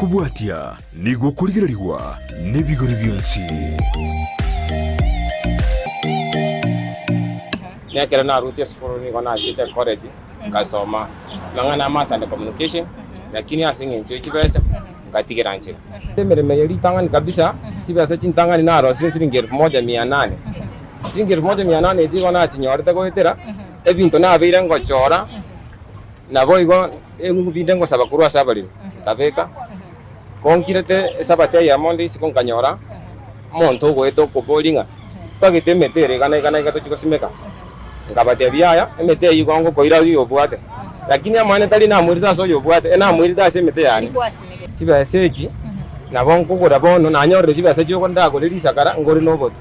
kubwatia nigo kurigirarigwa n'ibigori byonsi nekera na rutia skoro ni kona chite college ngasoma ngana master and communication lakini asinge ncho chibesa ngatigira nchira emereme yari tangani kabisa chibesa chintangani na ro siringi 1800 siringi 1800 ziko na chinyorete goetera ebintu na abire ngochora na boigo engubinde ngo sabakuru asabali kabeka konkirete sabate ya monde sikonkanyora monto goeto kobolinga tagite metere kana gatochiko simeka ngabate biaya emete yigongo koira yobwate lakini amane tali na mwirita so yobwate na mwirita se mete yani chiba seji na bonko ko dabono na nyorre chiba seji ko nda ko lisa kara ngori no botu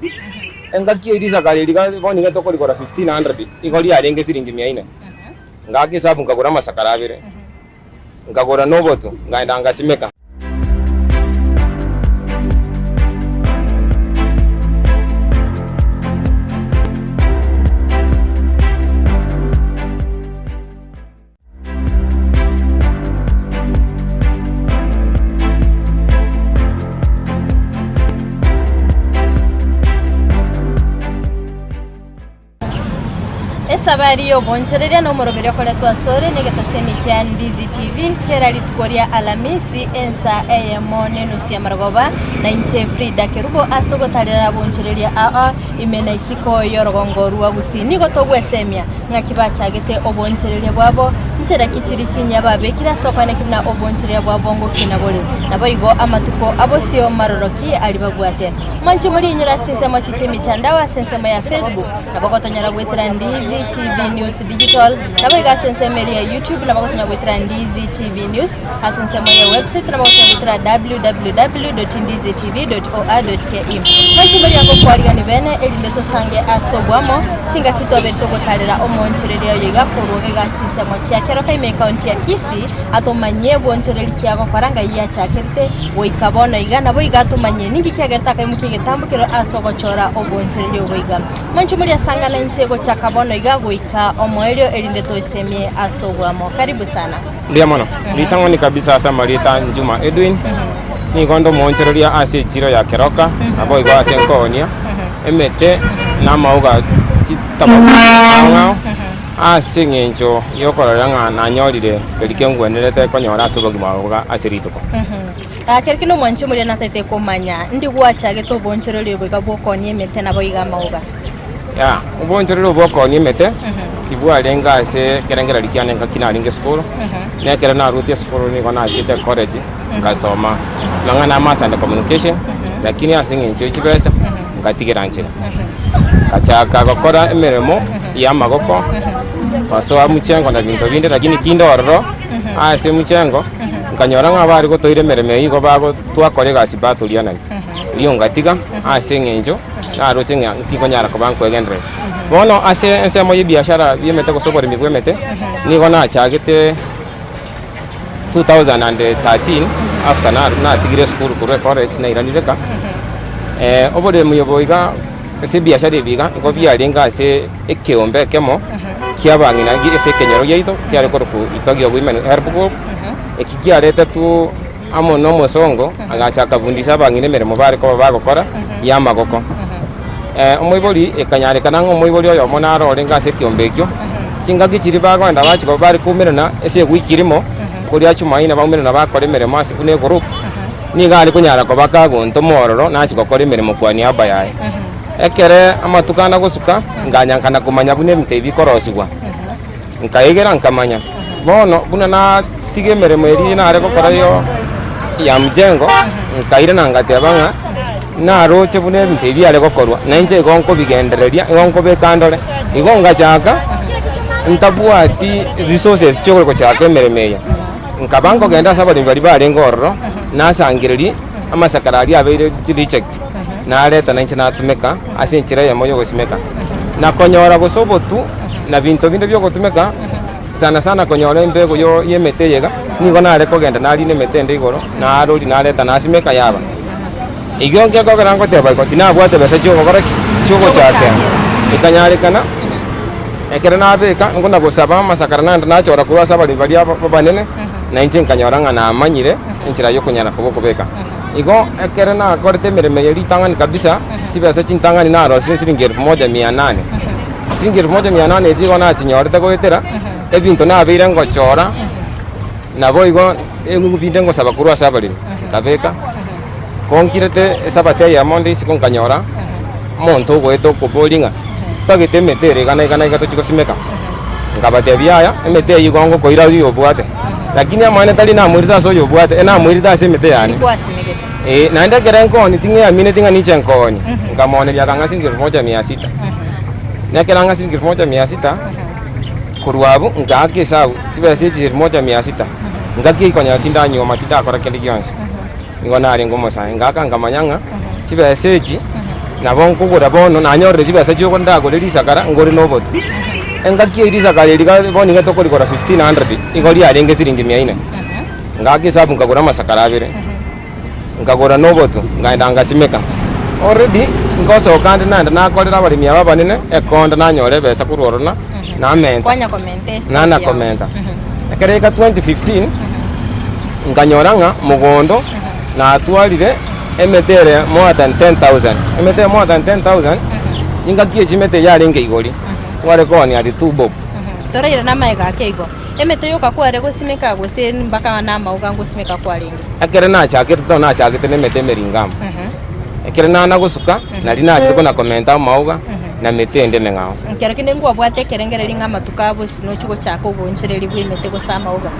engaki lisa kara liga boni ngato ko 1500 igori arenge siringi 400 ngaki sabu ngakora masakara abire ngakora no botu ngaenda ngasimeka. Sabari yo bonchereria no moroberia kole twasore negetaseni kya Ndizi TV kera litukoria Alamisi ensa eyemone nusia margoba na inche Frida Kerubo astogo talera bonchereria aa imena isiko yorogongoru agusini gotogwesemia ngakibacha gete obonchereria bwabo nchera kichiri chinya babekira sokwane kina obonchereria bwabo ngo kinabole naboigo amatuko abosio maroroki alibagwate manchu muri university sema chiche mitandao sensema ya Facebook nabagotonyara gwetera Ndizi TV News Digital naboiga sensema ya YouTube nabagotonya gwetera Ndizi TV News asensema ya website nabagotonya gwetera www.ndizitv.or.ke manchu muri yango kwariga ni bene elindeto sange asobwamo chinga kitobe togotalera omonchereria yiga kuruge gasensema chia kero kaime kaunti ya Kisii atomanye bonchereri kiago paranga ya chakerte woikabona igana boiga atomanye ningi kiagerta kaimuke getambukiro asogochora obonchereri oboiga manchu muri asanga na nchego chakabona iga goika omoelio elinde to isemie asogwamo karibu sana Ndia mano litangoni kabisa asa Marita Njuma Edwin ni gondo monchereri ase chiro ya keroka aboigo ase nkonia emete na mauga chitabo asingenjo yokoranga na nyorire kerikengwe nerete konyora subogi mauga asirituko kerkino mwanchu muri na tete komanya ndi gwachage to bonchereri oboiga bokonie mete na boiga mauga ya ubonchereri obokonie mete tibwa lenga ase kerengera likiane ngakina linge school nekera na rutia school ni kona chite college ngasoma ngana master and communication lakini asingenjo chibesa ngatigira nchira kachaka gokora emeremo ya magoko waso amuchengo na bintu binde lakini kindororo ase muchengo nkanyora ngabari gotoire mereme igo bago twakorega sibatulia na liyo ngatiga ase ngenjo na rochenga ntikonyara ko banko egendre bono ase ensemo ye biashara yemete ko sobore migwemete ni gona achagete 2013 after na tigire school ko college na iranireka obode muyoboiga ese biashara biga ko biarenga ase ekeombe kemo kiabangina gire se kenyero yeito kiare ko itogyo women herbuko ekikiareta tu amo no mosongo agachaka bundisa bangine meremo bare ko bagokora ya magoko omoibori ekanyare kana omoibori oyo monaro orenga se kiombekyo singa gichiri bagwanda bachiko bari kumirana ese gwikirimo kuri achumaina bamirana bakore meremo ase kune group ni gari kunyara ko bakagonto mororo nasiko kore meremo kwani abayaye ekere amatukana gosuka nganyankana kumanya bune mtebi korosigwa nkaigera nkamanya bono buna na tige meremo eri na areko korayo ya mjengo nkaire na ngatebanga na roche bune mtebi areko korwa na nje gonko bigendereria gonko bekandore igonga chaka ntabuati resources choko ko chaka meremeya nkabango genda sabadi bari bare ngorro na sangiriri amasakarari abeire reject na leta na nchina tumeka asinchira ya moyo gosimeka na konyora gosobotu na bintu binde byo gotumeka sana konyora mbego yo yemete yega ni gona areko genda nari ne metende igoro na arori na leta na asimeka yaba igionge ko garango te ba ko tinabwate bese cyo gokora cyo gochate ikanyare kana ekera na beka ngona gosaba masakara na chora kurwa sabali bali babanene na inche nkanyoranga na amanyire inchira yo kunyara kubeka igo ekere na korete mireme yeri tangani kabisa sibasa chintangani na ro siringi 1800 siringi 1800 ejigo na chinyorete goetera ebinto na abire ngochora nabo igo engubinde ngo sabakuru asabali kabeka konkirete sabate ya monde sikonkanyora monto goeto kobolinga tagete metere kana gato chikosimeka ngabate byaya emete yigongo koira yo bwate lakini amane tali na mwirita so yo bwate na mwirita se mete yani naenda kerenko ni tinga ya mine tinga ni chenkoni ngamone ya kanga singi 1600 na kelanga singi 1600 kurwabu ngake sawu tiba se 1600 ngake ikonya tinda nyoma tinda akora kende gyonse ngona ari ngomo sa ngaka ngamanyanga tiba seji na bonko gora bono na nyorre tiba se joko ndago leli sakara ngori nobotu engaki irisa kale liga boni gato kori kora 1500 igori arenge siringi 400 ngake sabu ngagora masakara abire ngagora nobotu ngaenda ngasimeka already ngoso kandi nanda nakorera bari miya babanene ekonda nanyore besa kurorona na menta kwanya comment na komenta akareka 2015 nganyoranga mugondo na atwalire emetere more than 10000 emetere more than 10000 ingakie chimete yarenge igori wale koni ali tubo torire na maiga keigo emete yoka kware gosimeka gose mbaka na mauga gosimeka kwalingi akere na chakete to na chakete ne mete meringam ekere na gusuka na dina chiko na komenta mauga na metende nengao nkero kinde ngwa bwate kerengere linga matuka bo sino chuko chako gonchereri bwi mete go sama uga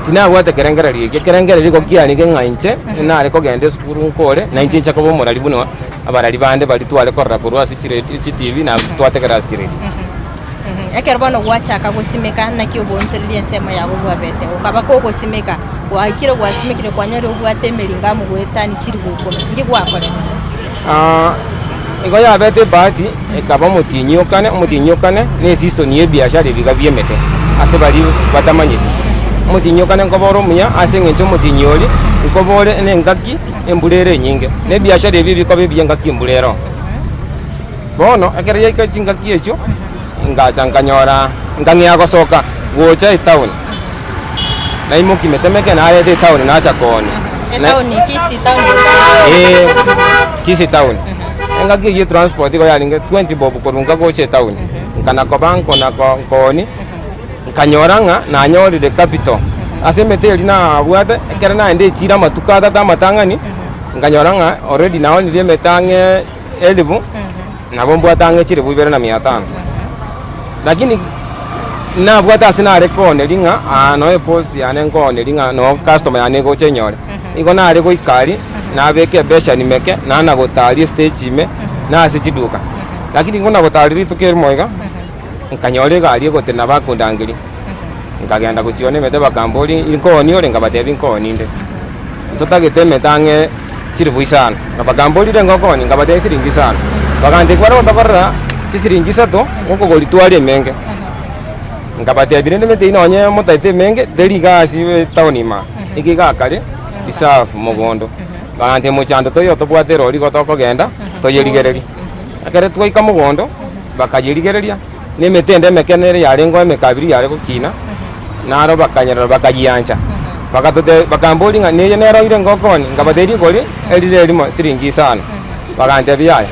tina bwate kerengere liko kiani ngengainche na ariko gende sukuru nkore 19 chako bo morali buno abarali bande bali twale korra kurwa sichire CCTV na twatekera sire ekero bono gwachaka gosimeka na kyo gonchereri ensema yago bwabete ukaba ko gosimeka wakire gwasimekire kwanyore ubwate melinga mu gwetani chiri guko ngi gwakore igo ya bete bati ekaba mutinyokane ne season ye biashara biga byemete ase bali batamanyiti mutinyokane ngoboro muya ase ngencho mutinyoli ngobore ne ngaki embulere nyinge ne biashara ebi bikobe byengaki embulero bono akere yika chingaki echo ngachanganyora ngangia gosoka gocha town na imoki metemeke na ale town na chakoni town kisi town ngaki ye transport ko yalinge 20 bob korunga goche town kana ko banko na koni kanyoranga na nyori de capital asemete lina abwate kera na ende chira matuka tata matangani nganyoranga already na oni de metange elibu na bombo atange chire bubere na 500 lakini na bwata sina rekone linga no post ya ngone linga no customer ya nego chenyore iko na ariko ikari na beke besha nimeke na na gotali stage ime na asichiduka lakini ngona gotali tukere moiga nkanyore gali gote na bakundangiri nkagenda kusione mete bakamboli inkoni ole ngabatebi inkoni nde tutagete metange siri buisana bakamboli de ngokoni ngabate siringi sana bakante kwaro utakorra siringi sato ngoko golitwali menge ngabate birende mete inonye motaite menge deliga si taunima ikiga kale isafu mugondo bakante muchando toyo tobwate roli gotoko genda toyerigereri akere twaika mugondo bakayerigereria ne metende mekenere yarengo emekabiri yare gukina naro bakanyera bakayiancha bakatote bakamboli nga neye nero ire ngokoni ngabaderi goli elire limo siringi sana bakante biyaye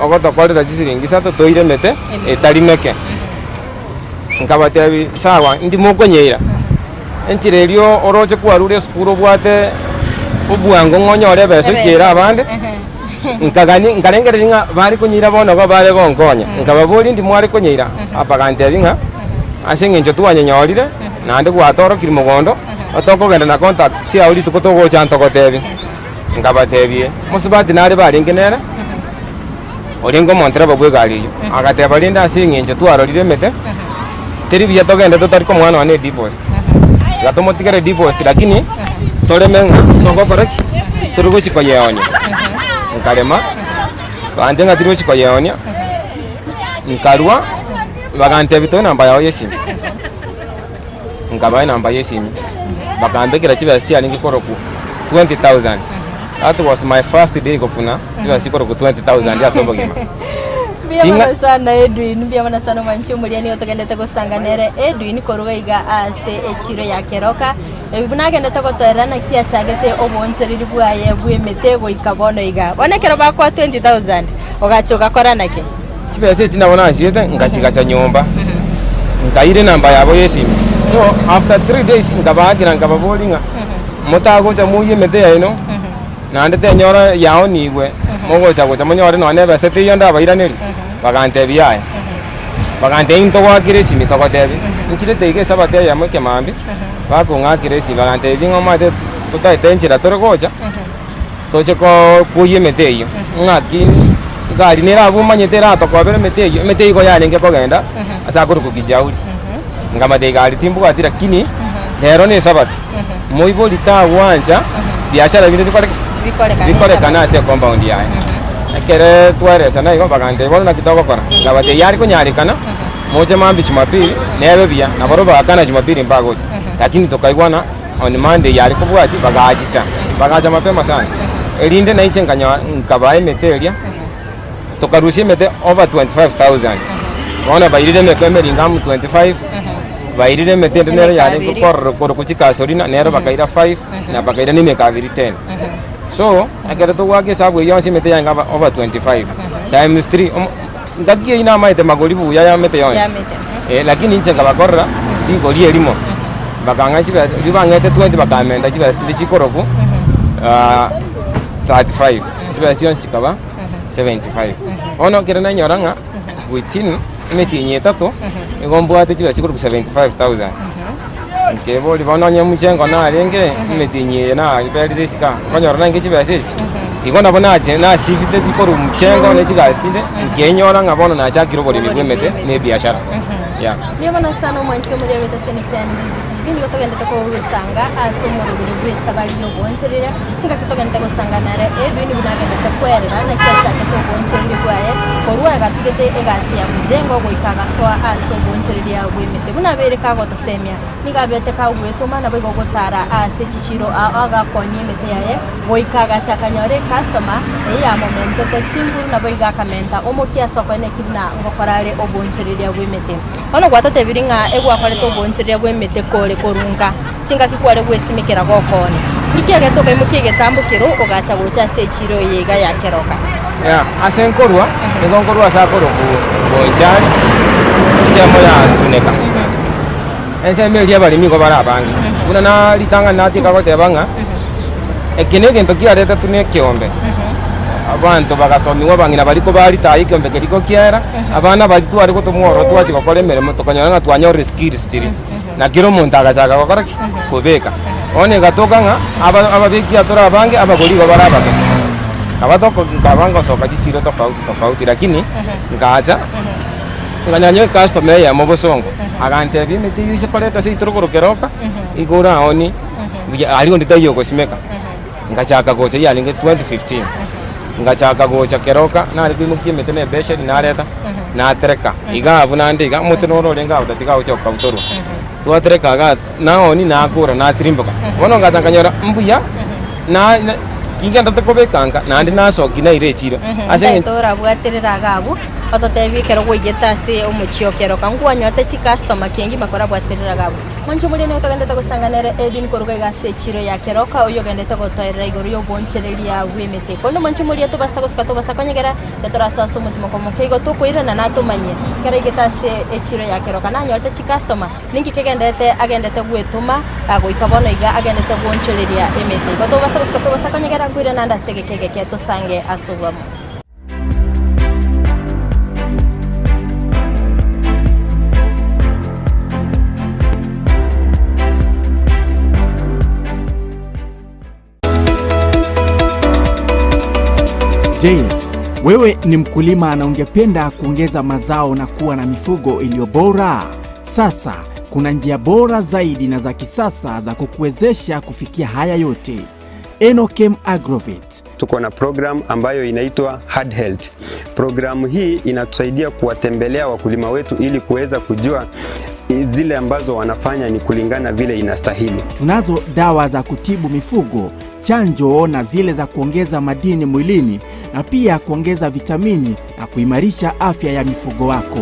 ogoto kolera siringi sato toire mete etalimeke ngabatebi sawa ndi mukonyera enchirerio oroche kwarure skuro bwate ubwango ngonyore beso kera abande nkagani nkarengere nga bari kunyira bono go bare gonkonya nkababuli ndi mwari kunyira apagante binga asenge njo tuwanyenyorire nande gwatoro kiri mugondo otoko genda na contacts cia uri tukotogo chanto gotebi ngabatebie musubati nari bari ngenera oringo montra babwe gari agateba linda asenge njo twarorire mete teri bia togenda tutari ko mwana wane deposit gatomotikere deposit lakini tolemenga nongo koreki turugo chikoyeonye nkalema bande ngatiro chikoyeonya nkalwa bagante bito namba yawo yesimu ngabaye namba yesimu bakambe kira chibasi alingi koroku 20000 that was my first day kopuna chibasi koroku 20000 ya sobo gima Mbiyamana sana Edwin, mbiyamana sana manchu muliani otogendete gusanganere Edwin korugaiga ase echiro ya keroka. Ebunagende togotoerana kia chagete oboncheriri bwaye bw'emetego ikabono iga. Onekero bakwa 20,000 ogachoka kora nake. Chibese tinabona ashiyete ngashika cha nyumba. Ngaire namba yabo yesimu. So after 3 days ngabagira ngababolinga. Motago cha muye mete ino. Nande te nyora yao niwe. Mogo cha go cha monyore no nebe sete yonda bairaneri. Bagante biaye. Bagante into wa kiresi mitoko tebi. Nchire tege sabate ya moke mambi. Bako nga kiresi bagante bingo mate tuta tenchira torogocha. Toche ko kuye mete yo. Ngaki gari nera bumanye ra to ko bere mete ko yalenge kogenda. Asa kuru kukijauri. Ngama de gari timbu atira kini. Hero ne sabat. Moibo lita wanja biashara binde bikore kana se compound yae. Kere tuare sana iko bagante bona kitoko kora. Ngabate yari ko nyari kana. Moja mambi Jumapili nebe bia na boroba kana Jumapili mbago. Lakini tokaigwana on Monday yari ko bwati bagachicha. Bagacha mapema sana. Elinde na iche nkabaye meteria. Tokarushi mete over 25,000. Wana bayiride mekemeri ngam 25. Bayiride mete nere yari ko kuchika sorina nere bakaira 5 na bakaira ni mekaviri 10. So akere to wake sabu yonsi mete yanga over 25 times 3 ngagie ina maite magoli bu ya mete yonsi lakini nche ngabakorra ngoli elimo bakanga chiba libangete 20 bakamenda chiba silichi korofu 35 chiba yonsi kaba 75 ono kere na nyoranga within meti nyetato igombo ate chiba sikuru 75,000 Kebo di bana nyamu chengo na renge metinye na iberi risika konyora nange chibasisi igona bona na sifite dikoru mchengo ne chigasinde ngenyora ngabona na chakiro bori bimete ne biashara ya Mbiyamana sana manchu muliani otosenikani bindi gotogende ko usanga asomo rubwe sabali no boncherera chinga kitogende ko sanganare Edwin bunagende ko kwerera na kiacha ko boncherera kwaye korwa gatigete egasi ya mjengo goikaga soa aso boncherera bwemete bunabere ka gotosemia nigabete ka gweto mana bwo gotara ase chichiro aga konye mete yaye goikaga chakanyore customer ya momento te chimburu na boiga kamenta omokia soko ne kibna ngokorare oboncherera bwemete ono gwatote biringa egwa kwareto oboncherera bwemete kore korunga chinga kikware gwesimikira gokone nikiage to kai mukiege tambukiro ogacha gocha se chiro yega ya keroka ya asenkorwa ngonkorwa sakoro ku bonjari semo ya suneka ense melia bali mi ko barabangi kuna na litanga natika ko tebanga ekinege ntokia leta tune kiombe abantu bagasomiwa bangina bali ko bali tayi kiombe kiriko kiera abana bali tu ariko tumworo tu achiko kole mere mutokanyanga twanyore skills tiri na kiro muntu agachaga gukora kubeka one gatoka nga ababiki atora bange abagori go baraba abatoko ngabango soka chisiro tofauti lakini ngacha nganyanyo customer ya mobosongo agante bimete yise koleta se iturukuru keroka igura oni aligo nditayo kosimeka ngachaka gocha yalinge 2015 ngachaka gocha keroka na ali bimukie metene beshe dinareta na tereka iga bunande iga mutenoro lenga utatika uchoka utoro tuatereka ga naoni na akura na trimboka wono ngachanganyora mbuya na kingenda tekobekanga nandi nasoki na irechiro ase tora bwaterera gabu ototebi kero goigeta se omuchiokero kangwanyote chi customer kengi makora bwaterera gabu mancho mulene otogendete gusanganere Edwin koruga gase chiro ya keroka oyo gendete gotoerera igoro yo bonchereria wemete kono mancho mulie to basa konyegera tetora so mutimo komo keigo to koirana na tumanye kera igeta se echiro ya keroka na nyote chi customer ningi kegendete agendete gwetuma agoikabono iga agendete bonchereria emete goto basa konyegera kwirana nda segekege keto sange asubamo. Je, wewe ni mkulima na ungependa kuongeza mazao na kuwa na mifugo iliyo bora? Sasa kuna njia bora zaidi na za kisasa za kukuwezesha kufikia haya yote. Enochem Agrovet. Tuko na program ambayo inaitwa Hard Health. Programu hii inatusaidia kuwatembelea wakulima wetu ili kuweza kujua zile ambazo wanafanya ni kulingana vile inastahili. Tunazo dawa za kutibu mifugo, chanjo na zile za kuongeza madini mwilini na pia kuongeza vitamini na kuimarisha afya ya mifugo wako.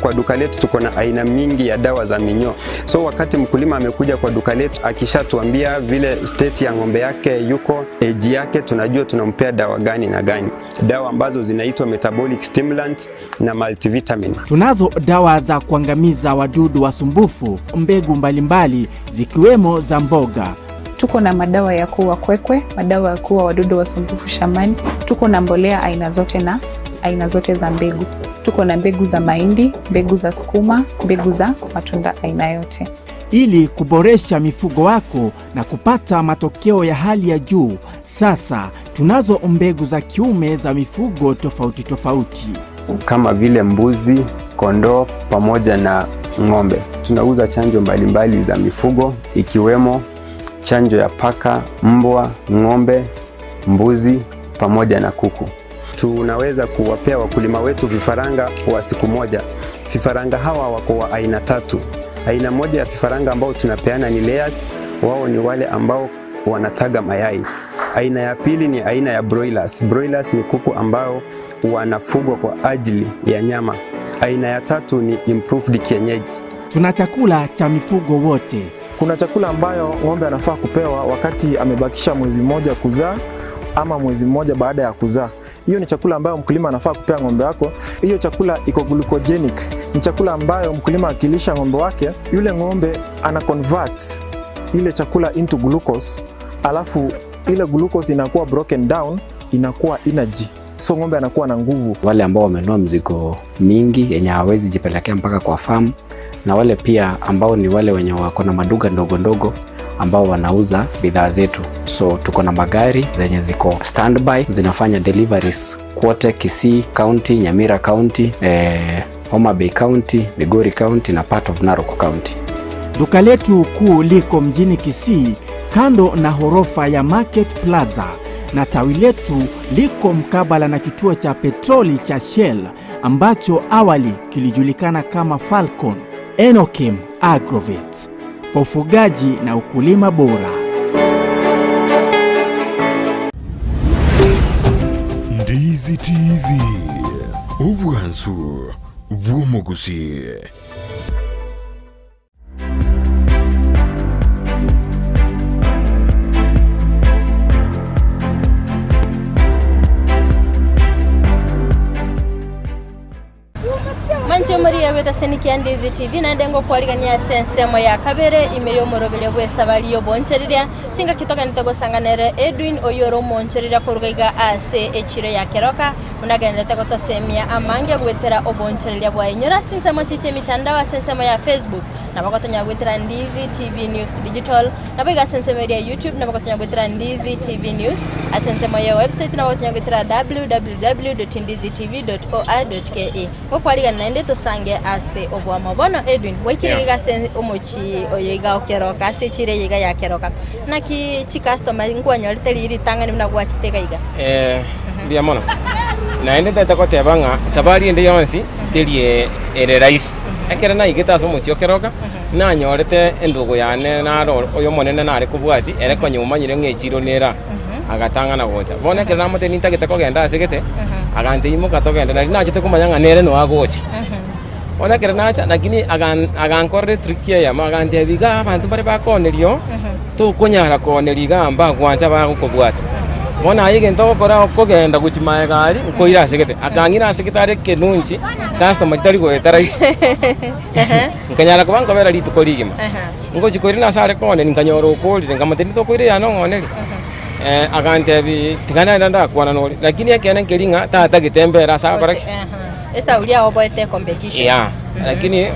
Kwa duka letu tuko na aina mingi ya dawa za minyoo. So wakati mkulima amekuja kwa duka letu akishatuambia vile state ya ng'ombe yake yuko, age yake, tunajua tunampea dawa gani na gani. Dawa ambazo zinaitwa metabolic stimulants na multivitamin. Tunazo dawa za kuangamiza wadudu wasumbufu, mbegu mbalimbali zikiwemo za mboga. Tuko na madawa ya kuua kwekwe, madawa ya kuua wadudu wasumbufu shambani. Tuko na mbolea aina zote na aina zote za mbegu. Tuko na mbegu za mahindi, mbegu za sukuma, mbegu za matunda aina yote. Ili kuboresha mifugo wako na kupata matokeo ya hali ya juu, sasa tunazo mbegu za kiume za mifugo tofauti tofauti. Kama vile mbuzi, kondoo pamoja na ng'ombe. Tunauza chanjo mbalimbali za mifugo ikiwemo chanjo ya paka, mbwa, ng'ombe, mbuzi pamoja na kuku. Tunaweza kuwapea wakulima wetu vifaranga wa siku moja. Vifaranga hawa wako wa aina 3. Aina moja ya vifaranga ambao tunapeana ni layers, wao ni wale ambao wanataga mayai. Aina ya pili ni aina ya broilers. Broilers ni kuku ambao wanafugwa kwa ajili ya nyama. Aina ya 3 ni improved kienyeji. Tuna chakula cha mifugo wote. Kuna chakula ambayo ng'ombe anafaa kupewa wakati amebakisha mwezi mmoja kuzaa ama mwezi mmoja baada ya kuzaa. Hiyo ni chakula ambayo mkulima anafaa kupea ng'ombe wako. Hiyo chakula iko glucogenic. Ni chakula ambayo mkulima akilisha ng'ombe wake, yule ng'ombe ana convert ile chakula into glucose, alafu ile glucose inakuwa broken down, inakuwa energy. So ng'ombe anakuwa na nguvu. Wale ambao wamenunua mzigo mingi yenye hawezi jipelekea mpaka kwa farm, na wale pia ambao ni wale wenye wako na maduka ndogo ndogo ambao wanauza bidhaa zetu. So tuko na magari zenye ziko standby zinafanya deliveries kote Kisii County, Nyamira County, Homa Bay County, Migori County na part of Narok County. Duka letu kuu liko mjini Kisii kando na horofa ya Market Plaza, na tawi letu liko mkabala na kituo cha petroli cha Shell ambacho awali kilijulikana kama Falcon. Enokem Agrovet, kwa ufugaji na ukulima bora. Ndizi TV, ubwansu bw'omugusi. Manche muri ya weta seniki Ndizi TV na ndengo kwaligania sensemo ya kabere imeyo morobele bwesa baliyo boncherira singa kitoka nitego sanganere Edwin Oyoro moncherira kurugaiga ase echire ya keroka unagenda tego tosemia amange gwetera oboncherira bwa inyora sinsemo chiche mitandao wa sensemo ya Facebook na bakotonya gwetera Ndizi TV News Digital na biga sensemo ya YouTube na bakotonya gwetera Ndizi TV News asensemo ya website na bakotonya gwetera www.ndizitv.or.ke kwa kwaligana nende tosange ase obwa mabono Edwin waikiriga sen omochi oyiga okeroka ase chire yiga ya keroka na ki chi customer ngwanyorite riri tangani mna gwachitega iga bia mono na ende tata ko tebanga sabari ende yonsi terie ere rice ekera na igeta so mochi okeroka na nyorete endugo yane na ro oyo monene na ari kubwati ere ko nyuma nyire ngechiro nera agatanga na gocha bona kera mote ninta geta ko genda asegete agante imo katogenda na nachete kumanyanga nere no agocha ona kera nacha lakini agankorre tricky ya magante biga abantu bare bakonerio to kunyara koneriga amba kwanja ba kubwata bona ayige ndo kora kogenda guchimaye gari koira segete akangira sekretari kenunchi customer tari go etaraisi nkanyara kubango bera litukorigima ngo chikorina sare kone nkanyoro ukolire ngamateni to koire yano ngoneri agante bi tigana nda kwana no lakini yakene nkelinga tata gitembera sabara esa ulia oboete competition lakini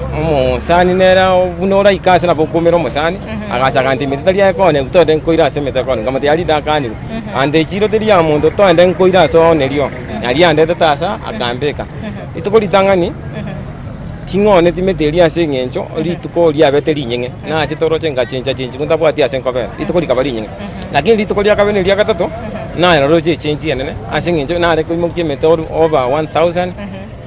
sani nera unora ikase na bokomero mosani agacha kanti mitali kone kutode nkoira semete kone ngamati ali dakani ande chiro teri ya mondo to ande nkoira so nerio ali ande tasa akambeka itukoli tangani tingone timeteri ase ngencho lituko lia beteri nyenge na chitoro chenga chenja chenji kunda bwati ase nkobera itukoli kabali nyenge lakini litukoli akabene lia katato na roje chenji yanene ase ngencho na re ko mokie meter over 1000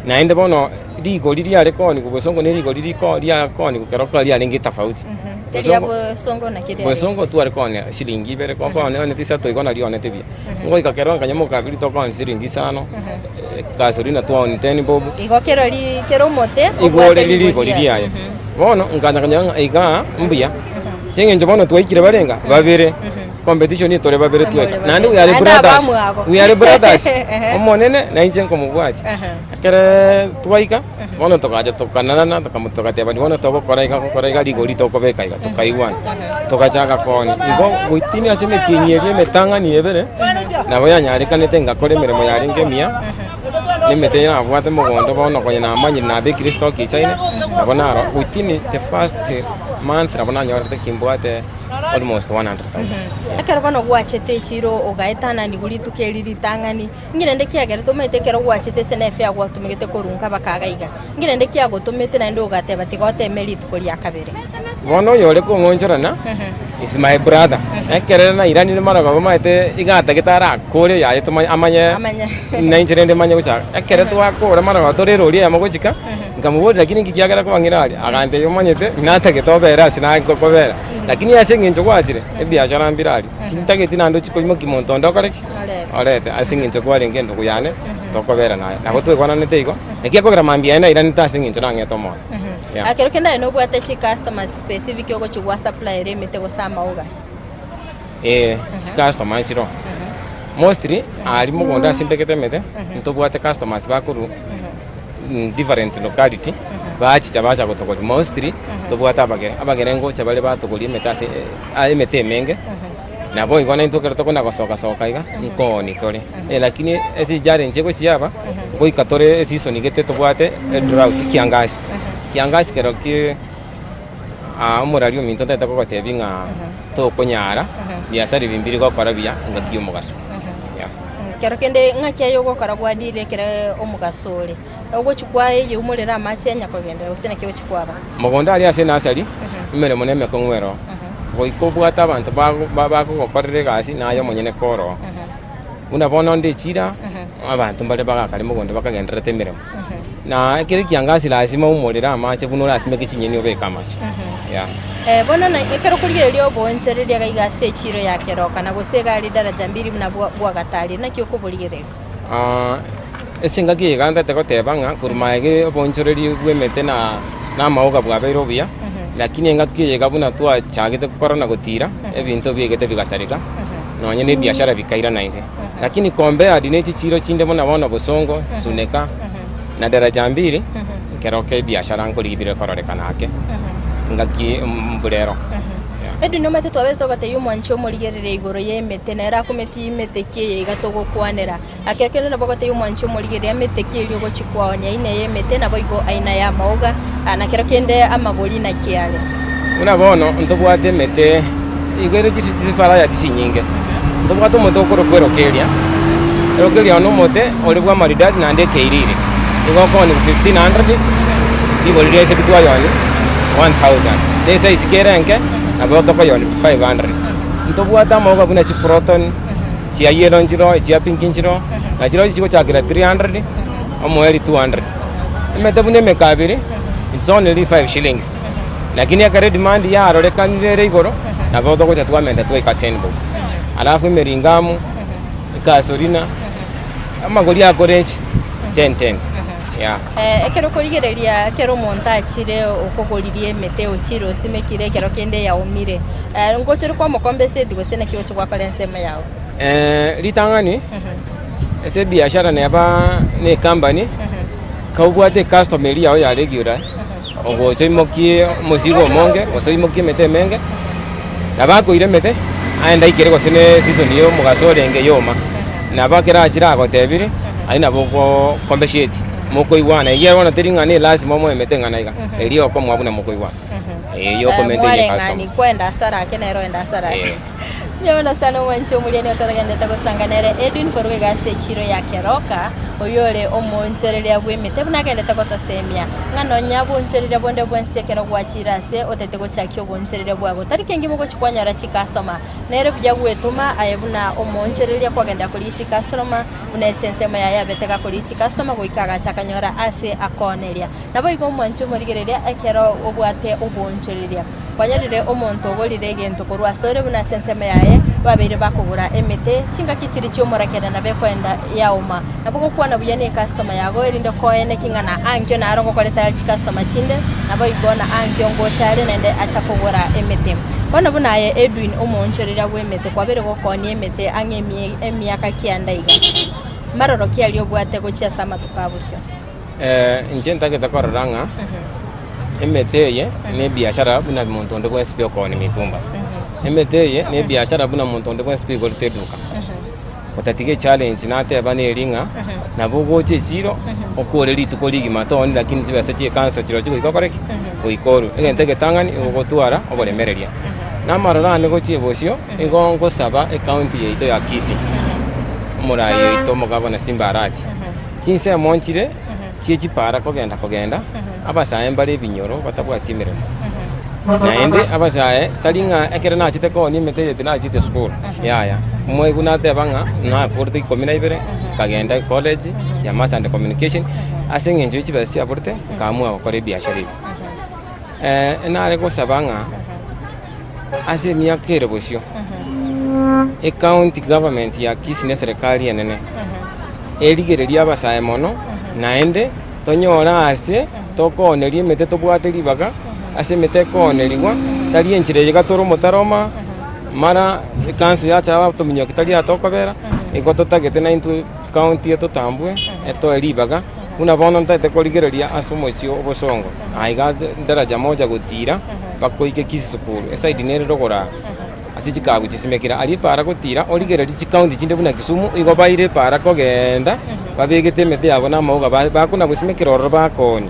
na ende bono rigo liria rekoni kubosongo ni rigo liriko lia koni kukeroka lia lingi tofauti. Teria bosongo na kiria. Bosongo tu rekoni shilingi bere koni one tisa to igona lione tebia. Ngo ikakeroka nyamo ka bili to koni shilingi 5. Gasolina tu on 10 bobu. Igo kero mote igore rigo liria. Bono nganda kanya iga mbia. Singe njobono tu ikire barenga babere. Competition ni tore babere tu. Nani we are brothers. Omonene na inje komugwati. Kere tuaika bono tokaja tokanana tokamutoka teba bono toko koraiga ligori toko beka iga tokaiwan tokachaga koni igo witini aseme tinyerie metanga ni ebere na boya nyari kanete ngakore miremo yari ngemia nimete na bwate mugondo bono konya na manyi na be Kristo kisaine abonaro witini the first month abona nyorete kimbwate almost 100,000. Akara bano gwachete chiro ogaetana ni guri tukeriri tangani ngire ndeki agere tumete kero gwachete senefe agwa tumegete korunga bakagaiga ngire ndeki ago tumete na ndo gateba tigote meri tukori akabere bono yole ko ngonjorana is my brother ekere na irani ne maraga bamaite igata gitara kore ya yeto amanye na injirende manye ucha ekere to akora maraga tore rori ya magochika ngamubodi lakini kikiagera ko bangirali agante yomanyete nata getobera sina kokobera lakini asengenjo kwatire ebiashara mbirali tintageti nando chiko imo kimontondo koreki olete asengenjo kwari ngendo kuyane tokobera naye nako twekwana neteigo ekiakogera mambia ina irani tasengenjo nangeto mo akero kenda no bwate chi customers specific yogo chugwa supplier emete go sama uga customers chiro mostly ali mugonda simpekete mete ntobwate customers bakuru different locality bachi chabacha gotokoli mostly tobwata abagere ngo chabale batokoli metase emete menge na boy gona intokera tokona gosoka iga nkoni tore lakini esi jare nchego chiaba boy katore season igete tobwate drought kiangazi kero ki umurario minto tata ko tebinga to konyara biasari bimbiri ko parabia ngakiyo mugaso kero kende ngakia yogo karagwa dire kere omugasore ogwo chukwaye yumurera amasenya kogenda usene kiyo chukwaba mugonda ali ase nasari imere moneme ko ngwero boiko bwata abantu bako gokorere gasi nayo monyene koro una bono ndi chira abantu mbale bagakali mugonda bakagendera temiremo na kiri kiangasi lazima umurera amache buno lazima kichinyeni obeka amache bono na ekero kuriye lyo bonchereria gaiga se chiro ya kero kana gosega ali daraja mbiri muna bwa gatali na kiyoko burigere esinga kiganda teko tebanga kurumaege bonchereri gwemete na mauga bwa beirobia lakini ngakiye gabuna twa chagete korona gotira ebinto biegete bigasarika nonye ne biashara bikaira naise lakini kombe adine chiro chinde mona bona bosongo suneka na daraja mbiri kero ke biashara ngolibire kororeka nake ngaki mburero edu no mate twabe togate yumwancho murigerere igoro yemete na era kumeti imete kiye igatogo kwanera akerkene na bogate yumwancho murigerere yemete kiye lyogo chikwaonya ine yemete na boigo aina ya mauga na kerkende amagoli na kiale una bono ntobwate mete igero chifara ya tishinyinge ntobwate moto kwero kelia no mote olebwa maridadi na ndeke irire igoko ni 1500 igolire se bitwa yoni 1000 desa isikerenke about ko yoni 500 ntobwata moga buna chi proton chi yellow njiro chi pink njiro na jiro chi ko chakira 300 omoeli 200 imete bune mekabiri it's only 5 shillings lakini akare demand ya arore kanire igoro na boto ko tatwa menda to ka 10 bob alafu meringamu gasolina amagoli akorenchi 10 ekero kurigereria kero montachire okogoririe mete ochiro simekire kero kende ya umire ngochero kwa mokombe sedi gosene kiyo chwa kale nsema yao litangani ese biashara ne aba ne company kaubwate customer yao ya regular ogocho imokie musigo monge oso imokie mete menge nabako ire mete aenda ikere gosene season yo mugasore nge yoma nabakera achira agotebiri aina boko compensate moko iwana ye wana teringa ne lazima mo emetenga naiga elio ko mwabuna moko iwana yo comment ile customer ni kwenda hasara kenero enda hasara Nyona sana mwancho mulieni otaragendete gusanganere Edwin korwe gase chiro ya keroka oyole omonchereria bwemete bunagendete gotosemia ngano nyabonchereria bonde bwensekero gwachirase otete gochakio bonchereria bwago tariki ngimo gochikwanyara chi customer nere bya gwetuma ayebuna omonchereria kwagenda kuri chi customer una essence ya betega kuri chi customer goikaga chakanyora ase akoneria nabo igo mwancho murigereria ekero obwate obonchereria kwanyarire omonto ogorire egento korwa sore buna senseme yaye babere bakugura emete chinga kichiri cyomorakera nabe kwenda yauma nabo gukwana buya ne customer yago erinde koene kingana ankyo na arongo koleta chi customer chinde nabo igona ankyo ngochare nende achakugura emete bana buna ye Edwin omonchorera bwemete kwabere gokoni emete angemi emiaka kiandaiga maroro kiali obwate gochia sama tukabusyo nje ntageta kororanga emeteye ne biashara buna muntu ndo kwesipi okoni mitumba emeteye ne biashara buna muntu ndo kwesipi golte duka otatige challenge nate bane ringa nabo goche chiro okoreri tukoligi matoni lakini zibase che kanso chiro chiko ikokoreki oikoru egentege tangani ogotwara oboremereria namarora ne gochie bosio igongo saba account yeito ya Kisi murayo ito mugabona Simbarati chinse monchire chiechi para kogenda abasaye mbale binyoro batabwati mirimo naende abasaye talinga ekere na chite ko ni mete yetina chite school yaya mwe kunate banga na porte komina ibere kagenda college ya mass and communication asenge nje chibasi aporte kamwa bakore biashara enare ko sabanga ase miakere bosio county government ya Kisi ne serikali enene eligereria abasaye mono naende tonyora ase tokonerie mete tobwateri baga ase mete konerigwa tari enchire gatoro motaroma mara kanso ya chaba tominyo kitari atokobera igototagete na into county etotambwe eto eribaga una bono ntate koligereria asomochio obosongo aiga daraja moja gutira bakoike Kisi sukuru esa idinere rogora asiji kagu chisimekira ali para gutira oligereria chi county chinde buna Kisumu igo baire para kogenda babegete mete yabona moga bakuna gusimekira orro bakoni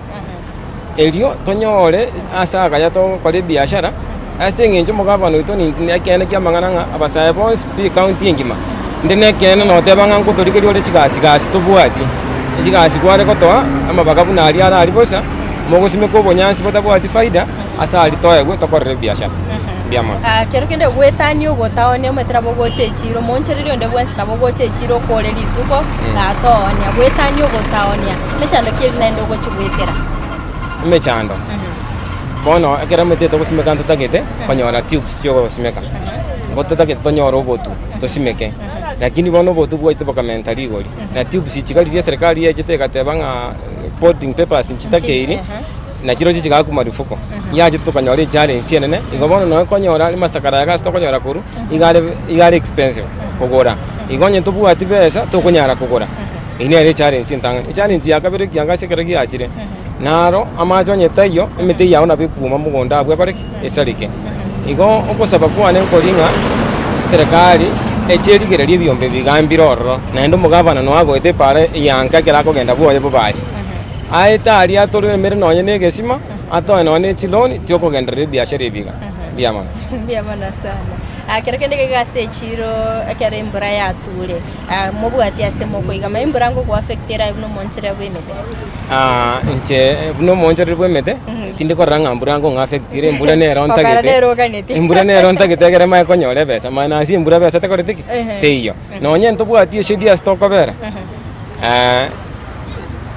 elio tonyore asaga ya to kole biashara asenge njo mugabano ito ni akene kya mangana abasaye boss bi county ngima ndene kene no tebanga nkutorike lyole chigasi gasi tobwati chigasi kware kotoa ama bagabuna ali ara ali bosa mogusime ko bonyansi botabwati faida asa ali toye gwe tokorre biashara biama kero kende gwetani ogotawone ometera bogoche chiro monchereri onde bwensi na bogoche chiro kole lituko gatonya gwetani ogotawone mechando kiri na ndo gochigwetera mechando bono akera mete to kusimeka ntagete konyora tubes cyo kusimeka gototagete tonyora obotu tosimeke lakini bono botu bwaite bakamentari gori na tubes chikali serikali yechete gatebanga porting papers nchitakeiri na chiro chichiga ku marufuko yaje tukanyora challenge enene igobono no konyora masakara yaga tokonyora kuru igale expensive kugora igonye tobwati besa tokonyara kugora ine ile challenge ntanga challenge yakabere kyanga sekere gyachire naro amacho nyetayo emete yaona bikuma mugonda abwe koreki esalike igo okosaba kwane kolinga serikali echerigereria byombe bigambiroro naendo mugavana no agoete pare yanka kera kogenda bwoye bobashi aita ali atore mere nonye negesima atoe none chiloni tyokogenderera biashara ebiga biama sana akere kende gase chiro akere mbura ya tule mobwati ase mokoiga maimbura ngo affectera ibno monchera bwemete nche ibno monchera bwemete tinde koranga mbura ngo affectire mbura nero ntagete mbura nero ntagete gere mai konyore besa mana si mbura besa te koretiki teiyo nonye ntobwati shedia stock obera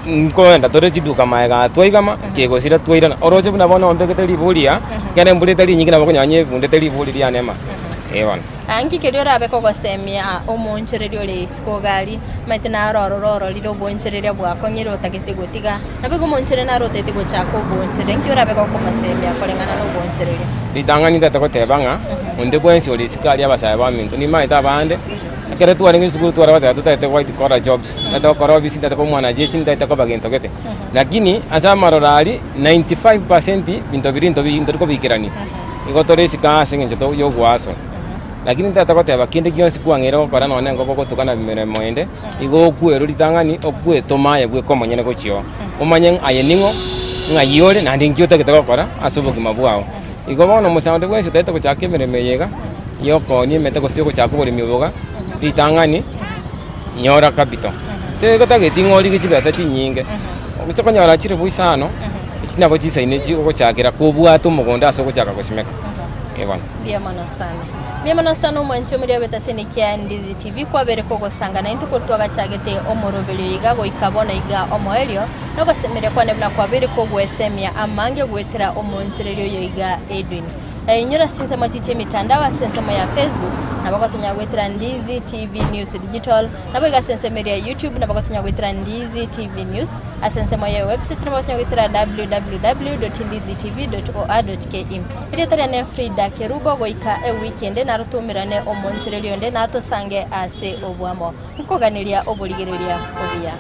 nkoenda tore chiduka maega twaigama kegosira twairana oroje buna bono mbegete liburia kene mbure tali nyingi na bakonyanye bunde tali liburia nema ewan anki kerio rabe ko gosemia omonchereri ole skogari maitena roro liro bonchereri bwa konyero tagete gotiga nabe ko monchere na rotete go chako bonchere nki rabe ko masemia kolengana no bonchereri litangani tata ko tebanga unde bwensi ole sikali abasaya ba minto ni maita bande akere tuwa ningi sukuru tuwa wata tutete white collar jobs tata ko robisi tata ko mwana jeshi tata ko bagento kete lakini asa marorali 95% binto birinto ko bikirani igotore sika singe to yo gwaso lakini tata ko teba kinde kionsi kuangero para none ngo ko tukana bimere moende igo kuero litangani okwe tomaye gwe ko monyene ko chio omanye ayeningo ngayore na ndingyo tete ko kora asubuki mabwao igo bono musande gwensi tete ko chake mere meyega yoko ni mete gosiko chako bori miboga itangani nyora capital te gata getingo ri gicibesa chinyinge gucoko nyora chire buisano ichina bo chisaine chiko chakira kubwa to mugonda asoko chaka gosimeka ebana bia mana sana mwancho muri abeta senikia Ndizi TV kwa bere koko sanga na intuko twaga chagete omorobeli iga go ikabona iga omoelio no gasemere kwa nebna kwa bere ko gwesemia amange gwetera omoncherelio yo iga Edwin nyura sinse machiche mitandao sensema ya Facebook na bakatunya gwetera Ndizi TV News Digital na baga sensema ya YouTube na bakatunya gwetera Ndizi TV News asensema ya website na bakatunya gwetera www.ndizitv.or.ke ile tariane Frida Kerubo goika weekend na rutumirane omoncherelio nde na to sange ase obwamo nkoganiria oboligereria obia